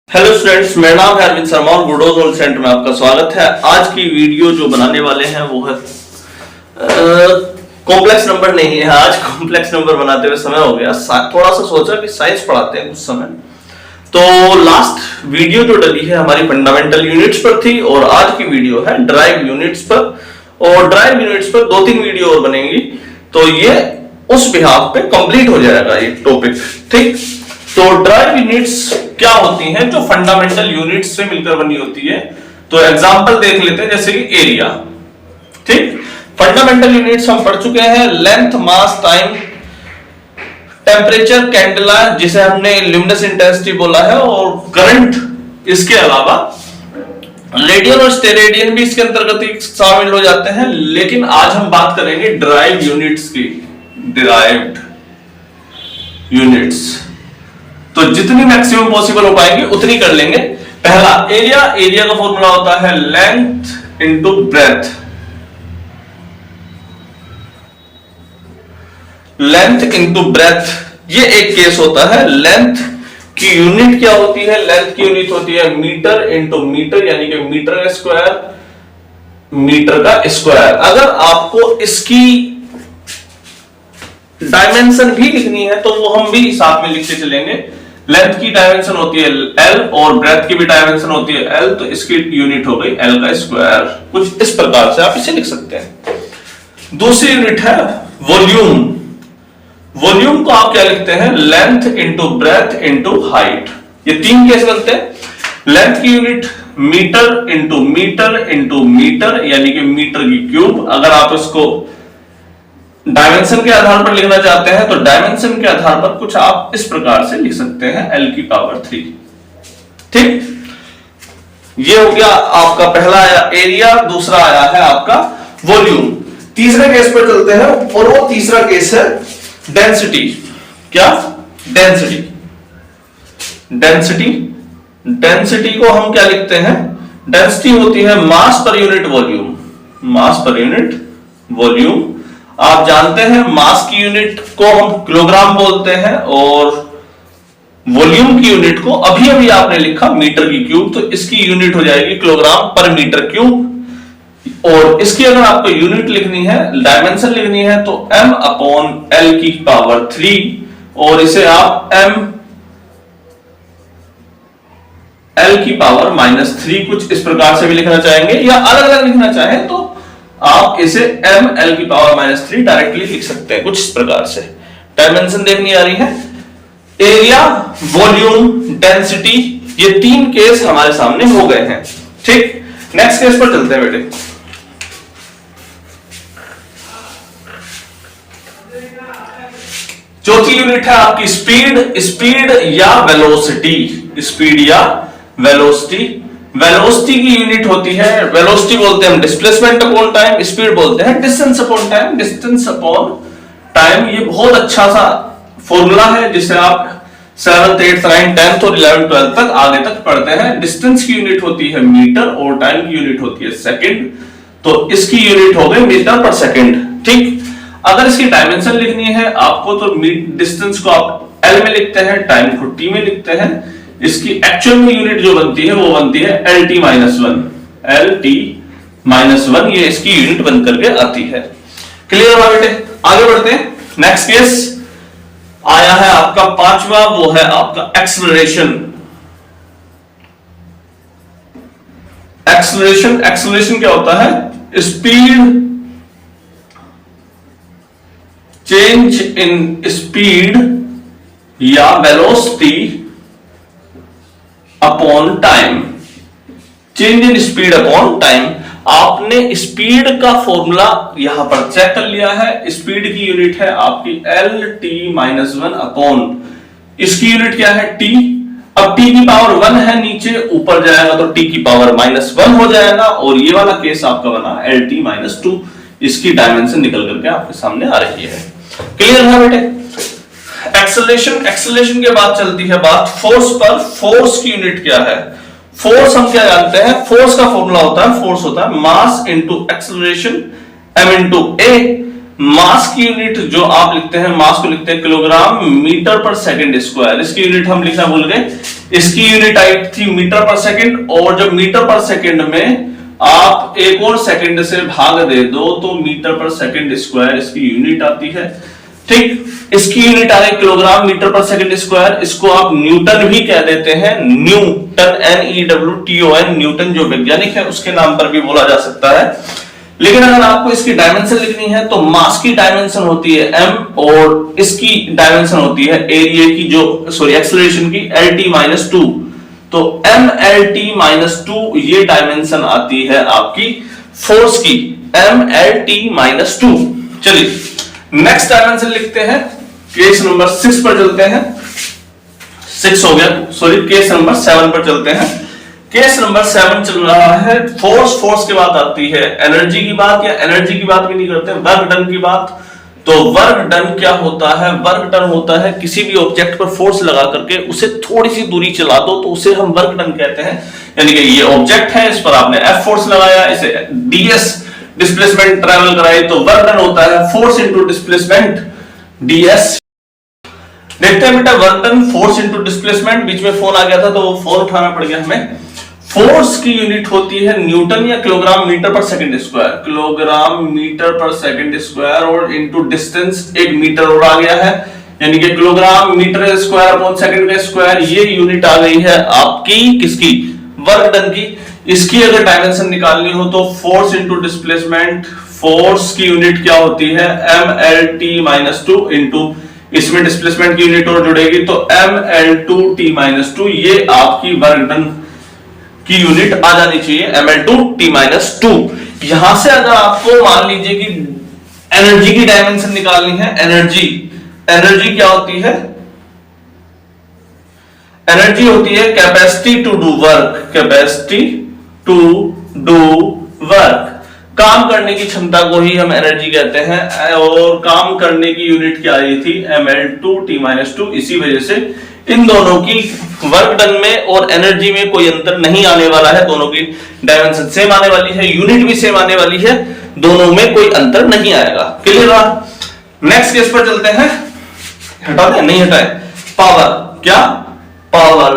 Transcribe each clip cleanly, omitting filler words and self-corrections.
Hello students, मेरा नाम है अरविंद शर्मा और गुडोज वर्ल्ड सेंटर में आपका स्वागत है। आज की वीडियो जो बनाने वाले हैं वो है कॉम्प्लेक्स नंबर नहीं है। आज कॉम्प्लेक्स नंबर बनाते हुए समय हो गया, थोड़ा सा सोचा कि साइंस पढ़ाते हैं कुछ समय। तो लास्ट वीडियो जो डली है हमारी फंडामेंटल यूनिट्स पर थी और आज की वीडियो है ड्राइव यूनिट्स पर। और ड्राइव यूनिट्स पर 2-3 वीडियो और बनेंगी, तो ये उस बिहाफ पे कंप्लीट हो जाएगा ये टॉपिक। ठीक, तो ड्राइव यूनिट्स क्या होती हैं जो फंडामेंटल यूनिट्स से मिलकर बनी होती है। तो एग्जांपल देख लेते हैं, जैसे कि एरिया। ठीक, फंडामेंटल यूनिट्स हम पढ़ चुके हैं, लेंथ, मास, टाइम, टेम्परेचर, कैंडेला जिसे हमने ल्यूमिनस इंटेंसिटी बोला है, और करंट। इसके अलावा रेडियन और स्टेरेडियन भी इसके अंतर्गत ही शामिल हो जाते हैं। लेकिन आज हम बात करेंगे ड्राइव यूनिट्स की। डिराइव्ड यूनिट्स तो जितनी मैक्सिमम पॉसिबल हो पाएंगे उतनी कर लेंगे। पहला एरिया, एरिया का फॉर्मूला होता है length into breadth. Length into breadth, ये एक केस होता है। लेंथ की यूनिट क्या होती है? लेंथ की यूनिट होती है मीटर इनटू मीटर, यानी कि मीटर का स्क्वायर, मीटर का स्क्वायर। अगर आपको इसकी डायमेंशन भी लिखनी है तो वो हम भी साथ में लिखते चलेंगे। लेंथ की डायमेंशन होती है L और ब्रेथ की भी डायमेंशन होती है L, तो इसकी यूनिट हो गई L का स्क्वायर। कुछ इस प्रकार से आप इसे लिख सकते हैं। दूसरी यूनिट है वॉल्यूम। वॉल्यूम को आप क्या लिखते हैं? Length into breadth into height. ये 3 केस बनते हैं। लेंथ की यूनिट मीटर इंटू मीटर, यानी कि मीटर की क्यूब। अगर आप इसको डायमेंशन के आधार पर लिखना चाहते हैं तो डायमेंशन के आधार पर कुछ आप इस प्रकार से लिख सकते हैं, L की पावर 3। ठीक, ये हो गया आपका पहला आया एरिया, दूसरा आया है आपका वॉल्यूम। तीसरे केस पर चलते हैं और वो तीसरा केस है डेंसिटी। क्या? डेंसिटी। डेंसिटी, डेंसिटी को हम क्या लिखते हैं? डेंसिटी होती है मास पर यूनिट वॉल्यूम। मास पर यूनिट वॉल्यूम। आप जानते हैं मास की यूनिट को हम किलोग्राम बोलते हैं और वॉल्यूम की यूनिट को अभी अभी आपने लिखा मीटर की क्यूब, तो इसकी यूनिट हो जाएगी किलोग्राम पर मीटर क्यूब। और इसकी अगर आपको यूनिट लिखनी है, डायमेंशन लिखनी है, तो m अपॉन L की पावर 3, और इसे आप m L की पावर -3 कुछ इस प्रकार से भी लिखना चाहेंगे, या अलग अलग लिखना चाहें तो आप इसे m L की पावर -3 डायरेक्टली लिख सकते हैं कुछ इस प्रकार से। डायमेंशन देखनी आ रही है। एरिया, वॉल्यूम, डेंसिटी, ये 3 केस हमारे सामने हो गए हैं। ठीक, नेक्स्ट केस पर चलते हैं बेटे। चौथी यूनिट है आपकी स्पीड। स्पीड या वेलोसिटी। स्पीड या वेलोसिटी। वेलोसिटी की यूनिट होती है, वेलोसिटी बोलते हैं हम डिस्प्लेसमेंट अपॉन टाइम, स्पीड बोलते हैं distance upon time. Distance upon time ये बहुत अच्छा सा फॉर्मूला है जिसे आप 7th 8th 9th 10th और 11th 12th तक आगे तक पढ़ते हैं। डिस्टेंस की यूनिट होती है मीटर और टाइम की यूनिट होती है सेकंड, तो इसकी यूनिट हो गई मीटर पर सेकंड। ठीक, अगर इसकी डायमेंशन लिखनी है आपको तो डिस्टेंस को आप L में लिखते हैं, टाइम को T में लिखते हैं। इसकी एक्चुअल में यूनिट जो बनती है वो बनती है LT-1। LT-1 ये इसकी यूनिट बन करके आती है। क्लियर हुआ बेटे? आगे बढ़ते हैं। नेक्स्ट केस आया है आपका 5वां, वो है आपका एक्सेलरेशन। एक्सेलरेशन, एक्सेलरेशन क्या होता है? स्पीड, चेंज इन स्पीड या velocity upon time. Change in speed upon time. आपने स्पीड का फॉर्मूला यहां पर चेक कर लिया है। स्पीड की यूनिट है आपकी LT-1 अपॉन, इसकी यूनिट क्या है? T। अब T की पावर 1 है, नीचे ऊपर जाएगा तो T की पावर -1 हो जाएगा, और ये वाला केस आपका बना LT-2। इसकी डायमेंशन निकल करके आपके सामने आ रही है। क्लियर है बेटे? एक्सेलरेशन, एक्सेलरेशन के बाद चलती है बात फोर्स पर। फोर्स की यूनिट क्या है? फोर्स हम क्या जानते हैं? फोर्स का फॉर्मूला होता है, फोर्स होता है mass into acceleration m into a। मास की यूनिट जो आप लिखते हैं, मास को लिखते हैं kilogram metre per second square. इसकी यूनिट हम लिखना भूल गए, इसकी यूनिट आई थी मीटर पर सेकंड, और जब मीटर पर सेकंड में आप एक और सेकंड से भाग दे दो तो मीटर पर सेकंड स्क्वायर इसकी यूनिट आती है। ठीक, इसकी यूनिट आ गई kilogram metre per second square. इसको आप न्यूटन भी कह देते हैं, न्यूटन, NEWTON, न्यूटन जो वैज्ञानिक है उसके नाम पर भी बोला जा सकता है। लेकिन अगर आपको इसकी डायमेंशन लिखनी है तो मास की डायमेंशन होती है m और इसकी डायमेंशन होती है एरिया की, जो सॉरी एक्सेलरेशन की, LT-2। तो MLT-2 ये डायमेंशन आती है आपकी फोर्स की, MLT-2। चलिए नेक्स्ट डायमेंशन लिखते हैं, केस नंबर 6 पर चलते हैं। 6 हो गया, सॉरी केस नंबर 7 पर चलते हैं। केस नंबर 7 चल रहा है फोर्स के बाद आती है एनर्जी की बात, या एनर्जी की बात भी नहीं करते, वर्क डन की बात। तो वर्क डन क्या होता है? वर्क डन होता है किसी भी ऑब्जेक्ट पर फोर्स लगा करके उसे थोड़ी सी दूरी चला दो तो उसे हम वर्क डन कहते हैं। यानी कि ये ऑब्जेक्ट है, इस पर आपने F फोर्स लगाया, इसे DS डिस्प्लेसमेंट ट्रेवल कराई, तो वर्क डन होता है फोर्स इनटू डिस्प्लेसमेंट, DS। देखते हैं बेटा, work done force into displacement. बीच में फोन आ गया था तो वो फोन उठाना पड़ गया हमें। फोर्स की यूनिट होती है न्यूटन या kilogram metre per second square, kilogram metre per second square, और इनटू डिस्टेंस 1 मीटर और आ गया है, यानी कि kilogram metre square upon second का स्क्वायर। ये यूनिट आ गई है आपकी किसकी? वर्क डन की। इसकी अगर डायमेंशन निकालनी हो तो फोर्स इनटू डिस्प्लेसमेंट, फोर्स की यूनिट क्या होती है? MLT-2 इनटू इसमें डिस्प्लेसमेंट की यूनिट और जुड़ेगी तो ML2T-2, ये आपकी वर्क डन की यूनिट आ जानी चाहिए, ML2T-2। यहां से अगर आपको मान लीजिए कि एनर्जी की डायमेंशन निकालनी है, एनर्जी क्या होती है? एनर्जी होती है capacity to do work, capacity to do work, काम करने की क्षमता को ही हम एनर्जी कहते हैं। और काम करने की यूनिट क्या आई थी? ML2T-2। इसी वजह से इन दोनों की वर्क डन में और एनर्जी में कोई अंतर नहीं आने वाला है, दोनों की डायमेंशन सेम आने वाली है, यूनिट भी सेम आने वाली है, दोनों में कोई अंतर नहीं आएगा। क्लियर है? नेक्स्ट केस पर चलते हैं। हटा दें? नहीं हटाए। पावर, क्या पावर?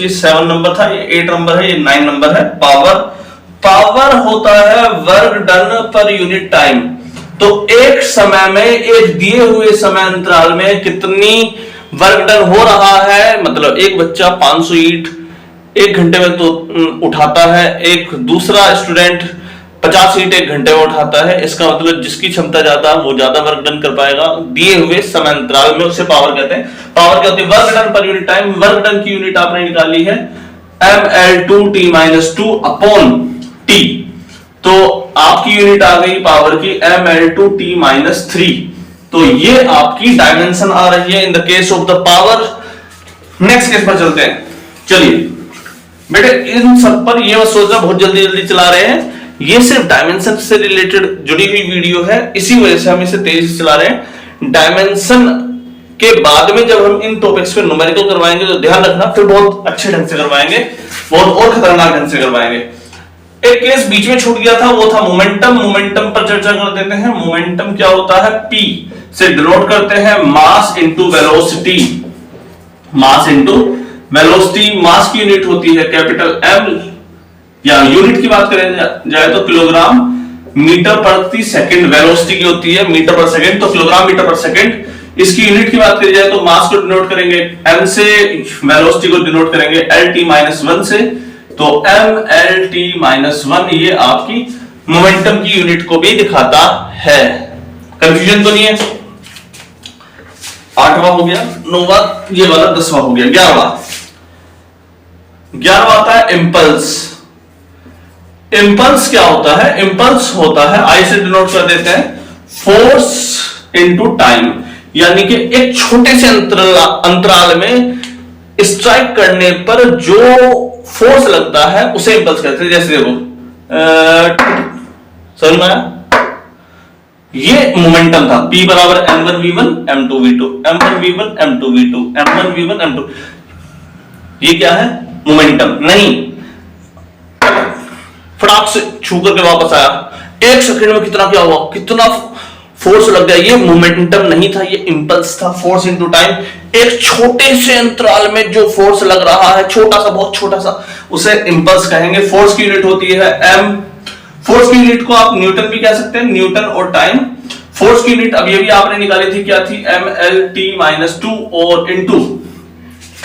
ये 7 नंबर था, ये 8 नंबर है, ये 9 नंबर है। पावर होता है work done per unit time. तो एक समय में, एक दिए हुए समय अंतराल में कितनी वर्क डन हो रहा है, मतलब एक बच्चा 500 ईंट 1 घंटे में तो उठाता है, एक दूसरा स्टूडेंट 50 ईंट 1 घंटे में उठाता है। इसका मतलब जिसकी क्षमता ज्यादा वो ज्यादा वर्क डन कर पाएगा दिए हुए समय अंतराल में, उसे पावर कहते हैं। पावर क्या होती है? Work done per unit time. Work done की यूनिट आपने निकाली है ML2T-2 अपॉन T, तो आपकी यूनिट आ गई पावर की ML2T-3। तो ये आपकी डायमेंशन आ रही है in the case of the power. Next case पर चलते हैं। चलिए बेटे, इन सब पर ये मत सोचना बहुत जल्दी जल्दी चला रहे हैं, ये सिर्फ डायमेंशन से रिलेटेड जुड़ी हुई वीडियो है, इसी वजह से हम इसे तेजी से चला रहे हैं। डायमेंशन के बाद में जब हम इन टॉपिक्स पे न्यूमेरिकल करवाएंगे तो ध्यान रखना, फिर बहुत अच्छे ढंग से करवाएंगे, बहुत और खतरनाक ढंग से करवाएंगे। एक केस बीच में छूट गया था, वो था मोमेंटम। मोमेंटम पर चर्चा कर देते हैं। मोमेंटम क्या होता है? P से डिनोट करते हैं mass into velocity, mass into velocity. Mass की यूनिट होती है कैपिटल M, या यूनिट की बात करें जाए तो किलोग्राम मीटर प्रति सेकंड। वेलोसिटी की होती है मीटर पर सेकंड, तो किलोग्राम मीटर पर सेकंड। इसकी यूनिट की बात करी जाए तो मास को डिनोट करेंगे M से, वेलोसिटी को डिनोट करेंगे LT-1 से, तो MLT-1 ये आपकी मोमेंटम की यूनिट को भी दिखाता है। कंफ्यूजन तो नहीं है? 8वां हो गया, 9वां ये वाला, 10वां हो गया, 11वां आता है इंपल्स। इंपल्स क्या होता है? इंपल्स होता है, आई से डिनोट कर देते हैं, फोर्स इनटू टाइम। यानी कि एक छोटे से अंतराल में स्ट्राइक करने पर जो फोर्स लगता है उसे इंपल्स कहते हैं। जैसे देखो, समझ में आया? ये मोमेंटम था, P बराबर M1V1 M2V2, M1V1 M2V2, M1V1 M2। ये क्या है? मोमेंटम नहीं। फटाक से छू करके वापस आया, 1 सेकंड में कितना क्या हुआ, कितना फोर्स लग गया, ये मोमेंटम नहीं था, ये इंपल्स था। फोर्स इनटू टाइम, एक छोटे से अंतराल में जो फोर्स लग रहा है, छोटा सा, बहुत छोटा सा, उसे इंपल्स कहेंगे। फोर्स की यूनिट होती है एम। फोर्स की यूनिट को आप न्यूटन भी कह सकते हैं, न्यूटन और टाइम। फोर्स की यूनिट अभी अभी आपने निकाली थी, क्या थी, एम एल टी माइनस 2 और इनटू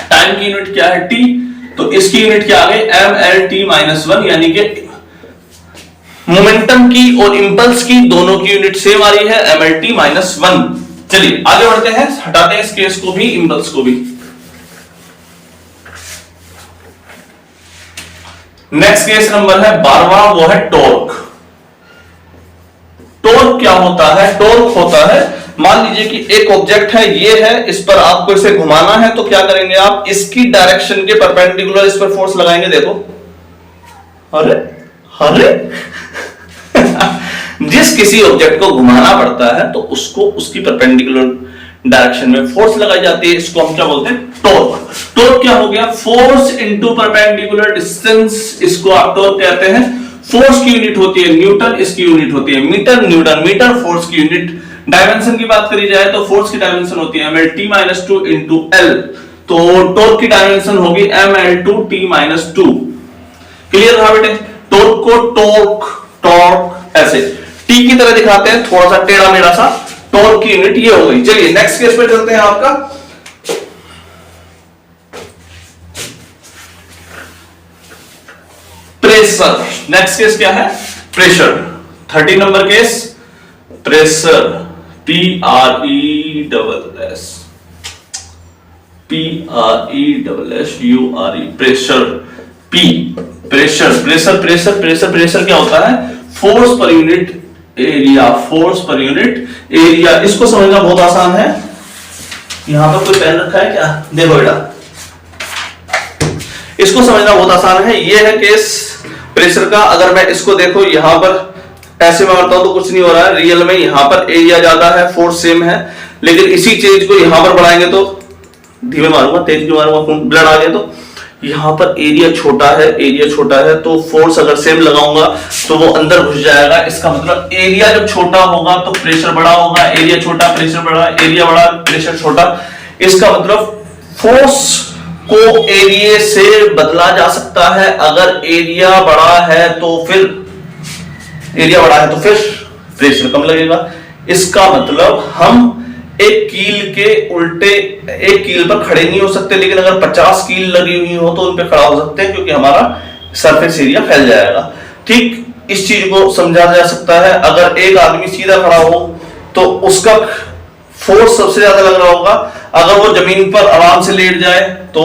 टाइम की यूनिट क्या है, टी, तो इसकी यूनिट क्या आ गई, एम एल टी माइनस 1, यानी कि मोमेंटम की और इंपल्स की दोनों की यूनिट सेम आ रही है, एम एल टी माइनस 1। चलिए आगे बढ़ते हैं, हटाते हैं इस केस को भी, इंपल्स को भी। नेक्स्ट केस नंबर है 12वां, वो है टॉर्क। टॉर्क क्या होता है, टॉर्क होता है, मान लीजिए कि एक ऑब्जेक्ट है, ये है, इस पर आपको इसे घुमाना है, तो क्या करेंगे आप, इसकी डायरेक्शन के परपेंडिकुलर इस पर फोर्स लगाएंगे। देखो, अरे अरे जिस किसी ऑब्जेक्ट को घुमाना पड़ता है तो उसको उसकी परपेंडिकुलर डायरेक्शन में फोर्स लगाई जाती है, इसको हम क्या बोलते हैं, टॉर्क। टॉर्क क्या हो गया, फोर्स इनटू परपेंडिकुलर डिस्टेंस, इसको आप टॉर्क कहते हैं। फोर्स की यूनिट होती है न्यूटन, इसकी यूनिट होती है मीटर, न्यूटन मीटर, फोर्स की यूनिट। डायमेंशन की बात करी जाए तो फोर्स की डायमेंशन होती है mlt माइनस 2 इंटू एल, तो टॉर्क की डायमेंशन होगी ml2 t माइनस 2। क्लियर था बेटे, टॉर्क को टॉर्क टॉर्क ऐसे टी की तरह दिखाते हैं, थोड़ा सा टेढ़ा मेढ़ा सा, टॉर्क की यूनिट ये हो गई। चलिए नेक्स्ट केस पे चलते हैं आपका, प्रेशर। नेक्स्ट केस क्या है, pressure. 30 number case, pressure, P R E double S, P R E double S U R E, pressure. P, pressure, pressure pressure pressure pressure क्या होता है, force per unit area, force per unit area. इसको समझना बहुत आसान है, यहां पर कोई पेन रखा है क्या, देखो बेटा, इसको समझना बहुत आसान है। ये है केस प्रेशर का। अगर मैं इसको देखो, यहां पर ऐसे मारता हूं तो कुछ नहीं हो रहा है, रियल में यहां पर एरिया ज्यादा है, फोर्स सेम है, लेकिन इसी चीज को यहां पर बढ़ाएंगे तो, धीमे मारूंगा, तेज क्यों मारूंगा, ब्लड आ गया, तो यहां पर एरिया छोटा है, एरिया छोटा है, तो फोर्स अगर सेम लगाऊंगा तो वो अंदर घुस जाएगा। इसका मतलब एरिया जब छोटा होगा तो प्रेशर बड़ा होगा, एरिया छोटा प्रेशर बड़ा, एरिया बड़ा प्रेशर छोटा। इसका मतलब फोर्स को एरिया से बदला जा सकता है। अगर एरिया बड़ा है तो फिर प्रेशर कम लगेगा। इसका मतलब हम एक कील के उल्टे, एक कील पर खड़े नहीं हो सकते, लेकिन अगर 50 कील लगी हुई हो तो उन पे खड़ा हो सकते हैं, क्योंकि हमारा सरफेस एरिया फैल जाएगा। ठीक इस चीज को समझा जा सकता है। अगर एक आदमी सीधा खड़ा हो तो उसका फोर्स सबसे ज्यादा लग रहा होगा, अगर वो जमीन पर आराम से लेट जाए तो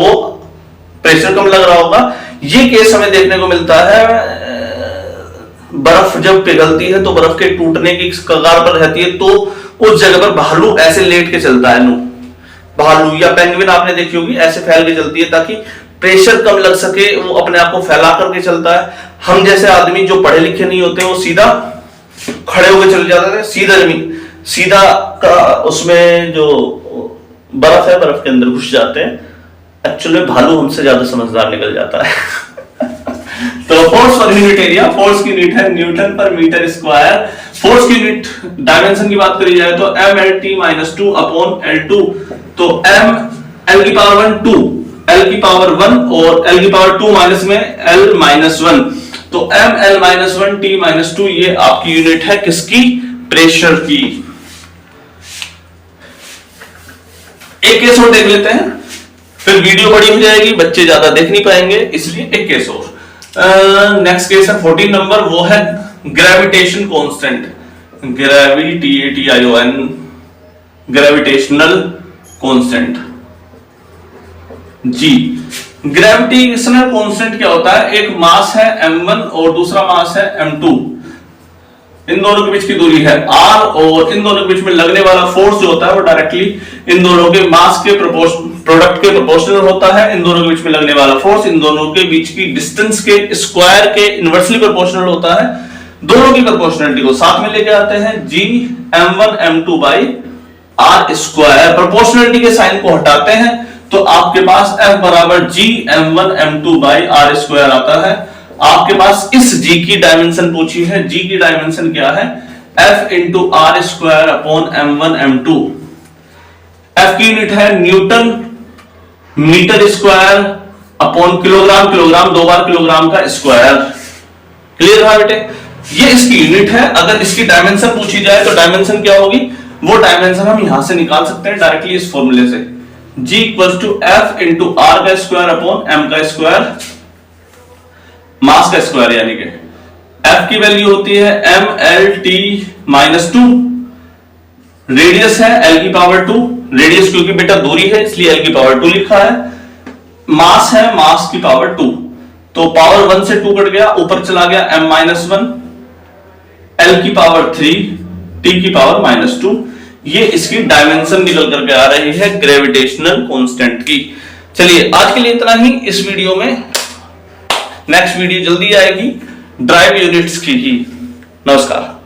प्रेशर कम लग रहा होगा। ये केस हमें देखने को मिलता है, बर्फ जब पिघलती है तो बर्फ के टूटने की कगार पर रहती है, तो उस जगह पर भालू ऐसे लेट के चलता है, भालू या पेंगुइन आपने देखी होगी, ऐसे फैल के चलती है ताकि प्रेशर कम लग सके, वो अपने आप को फैला करके चलता है। हम जैसे आदमी जो पढ़े लिखे नहीं होते, वो सीधा खड़े होकर चले जाते थे, सीधा जमीन, सीधा का उसमें जो बर्फ है, बर्फ के अंदर घुस जाते हैं। एक्चुअली भालू हमसे ज्यादा समझदार निकल जाता है। तो force per unit area, force की यूनिट है newton per metre square. Force की यूनिट डायमेंशन की बात करी जाए तो M L T minus 2 upon L 2, तो एम एल की पावर 1 2, एल की पावर 1 और एल की पावर 2 माइनस में एल माइनस 1, तो M L minus 1 T minus 2 ये आपकी यूनिट है किसकी, प्रेशर की। एक केस और देख लेते हैं, फिर वीडियो बड़ी हो जाएगी, बच्चे ज्यादा देख नहीं पाएंगे, इसलिए एक केस और। नेक्स्ट केस है 14 नंबर, वो है gravitation constant, gravitation, gravitational constant जी। ग्रेविटेशनल कांस्टेंट क्या होता है, एक मास है m1 और दूसरा मास है m2, इन दोनों के बीच की दूरी है r, और इन दोनों के बीच में लगने वाला फोर्स जो होता है वो डायरेक्टली इन दोनों के मास के प्रोडक्ट के प्रोपोर्शनल होता है। इन दोनों के बीच में लगने वाला फोर्स इन दोनों के बीच की डिस्टेंस के स्क्वायर के इनवर्सली प्रोपोर्शनल होता है। दोनों की प्रोपोर्शनलिटी को साथ में लेके आते हैं, g m1 m2 by r square, proportionality के साइन को हटाते हैं तो आपके पास f बराबर g m1 m2 by r square आता है। आपके पास इस g की डायमेंशन पूछी है, g की डायमेंशन क्या है, F into R square upon m1 m2। F की यूनिट है newton metre square upon kilogram, kilogram 2 बार किलोग्राम का स्क्वायर। क्लियर है बेटे? ये इसकी यूनिट है। अगर इसकी डायमेंशन पूछी जाए तो डायमेंशन क्या होगी, वो डायमेंशन हम यहां से निकाल सकते हैं डायरेक्टली इस फॉर्मूले से, G equal to F into R का स्क्वायर अपॉन m का स्क्वायर, मास का स्क्वायर, यानी कि F की वैल्यू होती है mLT माइनस 2, रेडियस है L की पावर 2, रेडियस क्योंकि बेटा दूरी है इसलिए L की पावर 2 लिखा है, मास है मास की पावर 2, तो पावर 1 से 2 कट गया, ऊपर चला गया m माइनस 1, L की पावर 3, T की पावर माइनस 2। ये इसकी डायमेंशन निकल करके आ रही है ग्रेविटेशनल कांस्टेंट की। चलिए आज के लिए इतना ही इस वीडियो में, नेक्स्ट वीडियो जल्दी आएगी ड्राइव यूनिट्स की ही। नमस्कार।